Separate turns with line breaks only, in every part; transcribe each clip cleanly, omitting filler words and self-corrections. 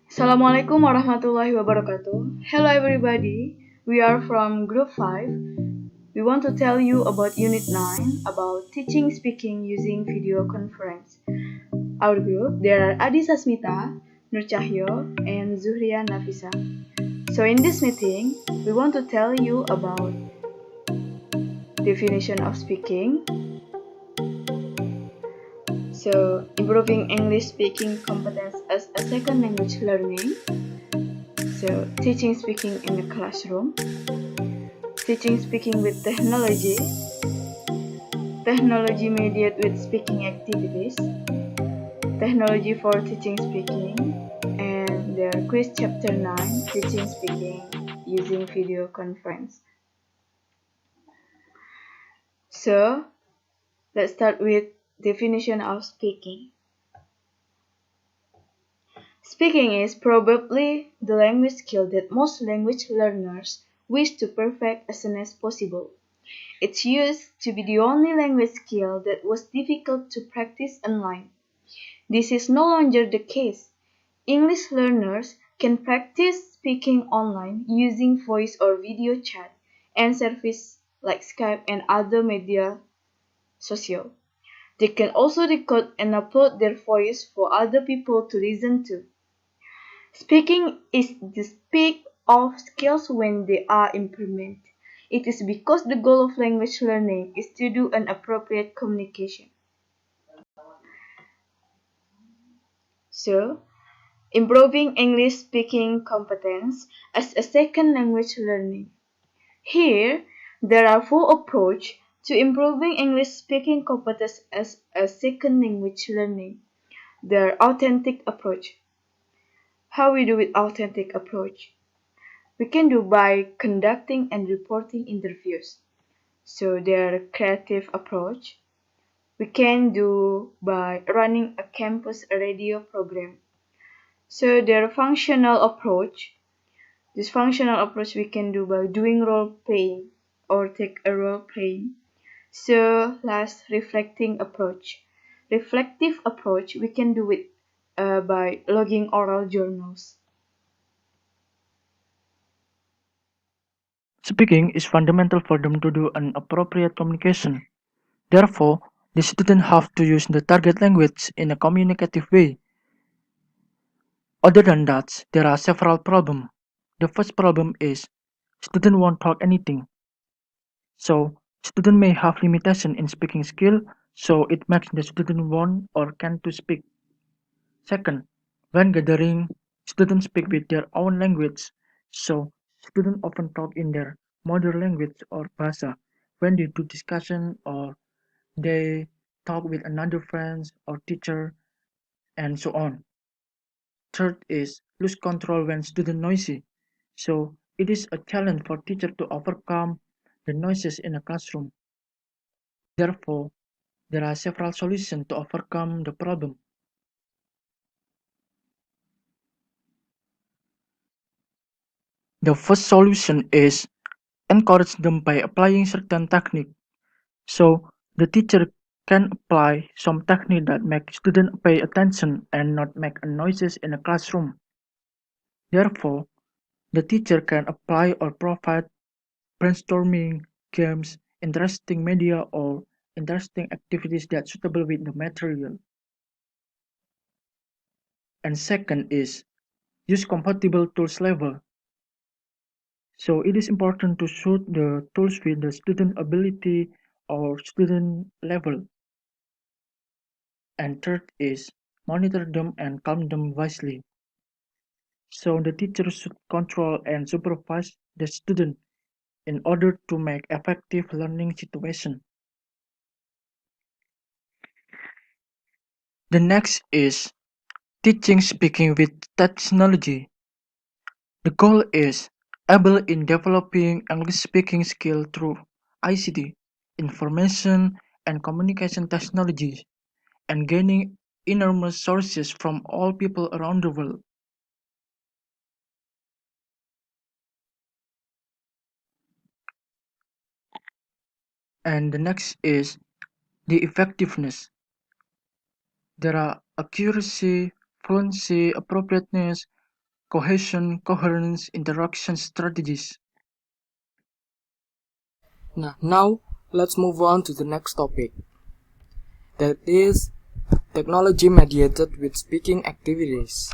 Assalamualaikum warahmatullahi wabarakatuh. Hello everybody. We are from group 5. We want to tell you about unit 9 about teaching speaking using video conference. Our group, there are Adi Sasmita, Nurcahyo, and Zuhria Nafisha. So in this meeting, we want to tell you about definition of speaking. So improving English speaking competence as a second language learning. So teaching speaking in the classroom. Teaching speaking with technology, technology mediated with speaking activities, technology for teaching speaking, and the quiz chapter 9, teaching speaking using video conference. So, let's start with definition of speaking. Speaking is probably the language skill that most language learners wish to perfect as soon as possible. It used to be the only language skill that was difficult to practice online. This is no longer the case. English learners can practice speaking online using voice or video chat and services like Skype and other media social. They can also record and upload their voice for other people to listen to. Speaking is the peak of skills when they are implemented. It is because the goal of language learning is to do an appropriate communication. So, improving English speaking competence as a second language learning. Here, there are four approaches to improving English speaking competence as a second language learning. The authentic approach. How we do with authentic approach? We can do by conducting and reporting interviews. So their creative approach. We can do by running a campus radio program. So their functional approach. This functional approach we can do by doing role playing or take a role playing. So last reflecting approach. Reflective approach we can do it by logging oral journals.
Speaking is fundamental for them to do an appropriate communication. Therefore, the student have to use the target language in a communicative way. Other than that, there are several problems. The first problem is student won't talk anything. So, student may have limitation in speaking skill, so it makes the student want or can to speak. Second, when gathering, students speak with their own language, so students often talk in their mother language or bahasa when they do discussion or they talk with another friend or teacher and so on. Third is lose control when student noisy. So it is a challenge for teacher to overcome the noises in a classroom. Therefore, there are several solutions to overcome the problem. The first solution is encourage them by applying certain technique. So the teacher can apply some technique that make student pay attention and not make noises in a classroom. Therefore, the teacher can apply or provide brainstorming, games, interesting media or interesting activities that suitable with the material. And second is use compatible tools level. So it is important to suit the tools with the student ability or student level. And third is monitor them and calm them wisely. So the teacher should control and supervise the student in order to make effective learning situation. The next is teaching speaking with technology. The goal is able in developing English speaking skill through ICT, information and communication technologies, and gaining enormous sources from all people around the world. And the next is the effectiveness. There are accuracy, fluency, appropriateness, cohesion, coherence, interaction strategies.
Now let's move on to the next topic, that is technology mediated with speaking activities.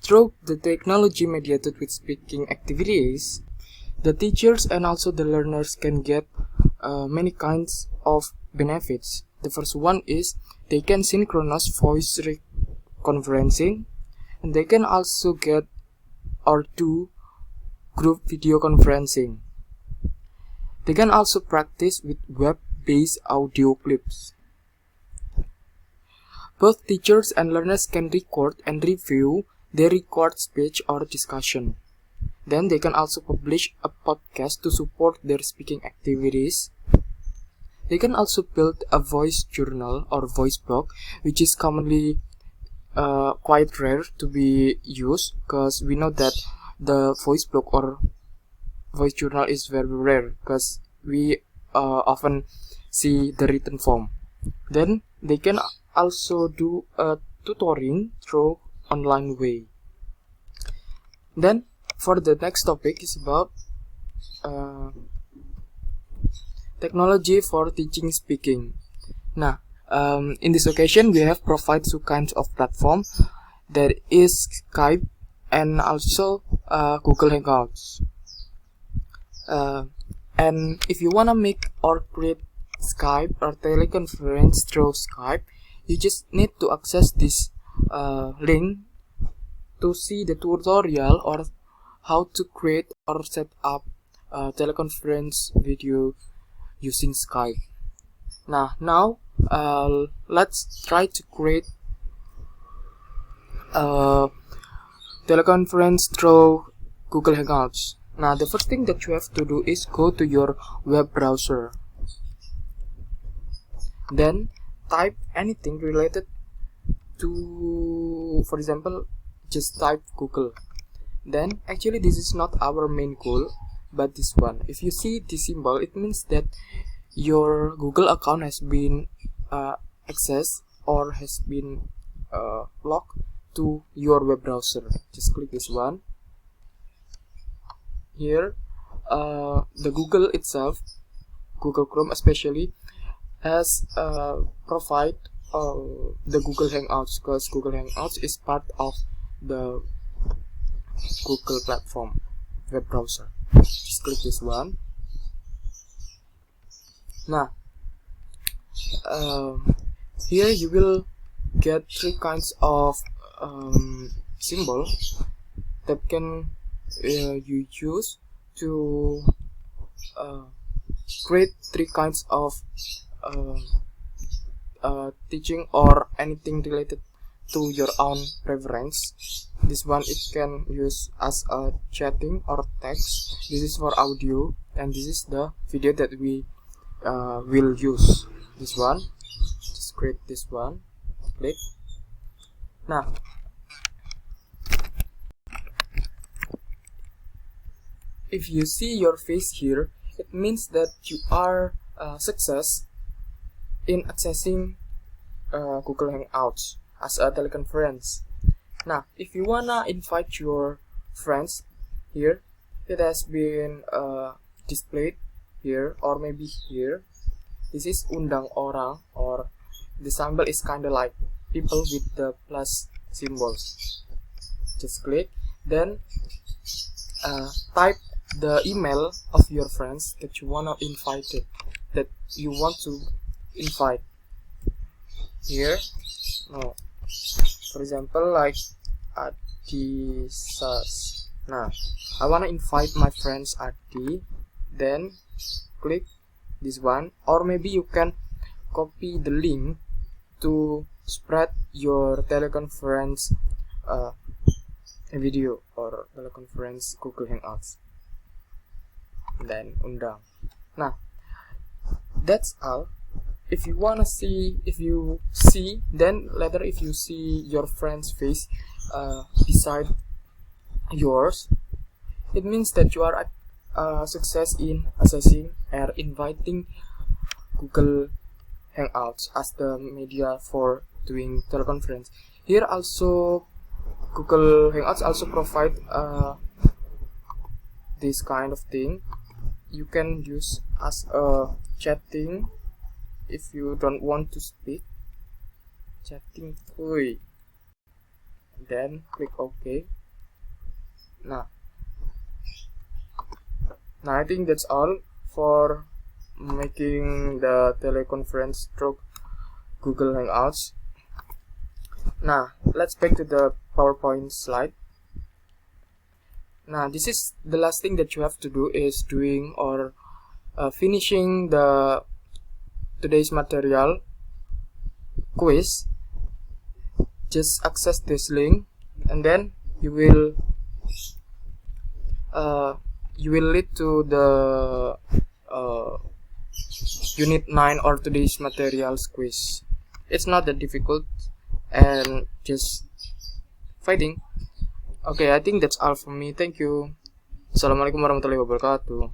Through the technology mediated with speaking activities, the teachers and also the learners can get many kinds of benefits. The first one is they can synchronize voice conferencing, and they can also get or do group video conferencing. They can also practice with web-based audio clips. Both teachers and learners can record and review their record speech or discussion. Then they can also publish a podcast to support their speaking activities. They can also build a voice journal or voice blog, which is commonly quite rare to be used, because we know that the voice blog or voice journal is very rare because we often see the written form. Then they can also do a tutoring through online way. Then for the next topic is about technology for teaching speaking. In this occasion we have provided two kinds of platform, that is Skype and also Google Hangouts. And if you wanna make or create Skype or teleconference through Skype, you just need to access this link to see the tutorial or how to create or set up a teleconference video using Skype. Now let's try to create a teleconference through Google Hangouts. The first thing that you have to do is go to your web browser. Then type anything related to, for example, just type Google. Then actually this is not our main goal, but this one. If you see this symbol, it means that your Google account has been accessed or has been logged to your web browser. Just click this one. Here the Google itself, Google Chrome especially, has provide the Google Hangouts, because Google Hangouts is part of the Google platform web browser. Just click this one. Here you will get three kinds of symbol that can you use to create three kinds of teaching or anything related to your own preference. This one it can use as a chatting or text. This is for audio, and this is the video that we will use. This one, just create this one, click. If you see your face here, it means that you are success in accessing Google Hangouts as a teleconference. If you wanna invite your friends, here it has been displayed here, or maybe here. This is undang orang, or the symbol is kinda like people with the plus symbols. Just click, then type the email of your friends that you wanna invite it, that you want to invite here. For example, like Adisas. I wanna invite my friends Adi. Then click this one, or maybe you can copy the link to spread your teleconference video or teleconference Google Hangouts. Then undang. That's all. If you wanna see, then later if you see your friend's face beside yours, it means that you are success in accessing or inviting Google Hangouts as the media for doing teleconference. Here also Google Hangouts also provide this kind of thing. You can use as a chatting if you don't want to speak. Chatting free. Then click OK. Nah, I think that's all for making the teleconference through Google Hangouts. Now let's back to the PowerPoint slide. Now this is the last thing that you have to do is doing or finishing the today's material quiz. Just access this link and then you will lead to the unit 9 or today's materials quiz. It's not that difficult and just fighting. Okay, I think that's all from me. Thank you. Assalamualaikum warahmatullahi wabarakatuh.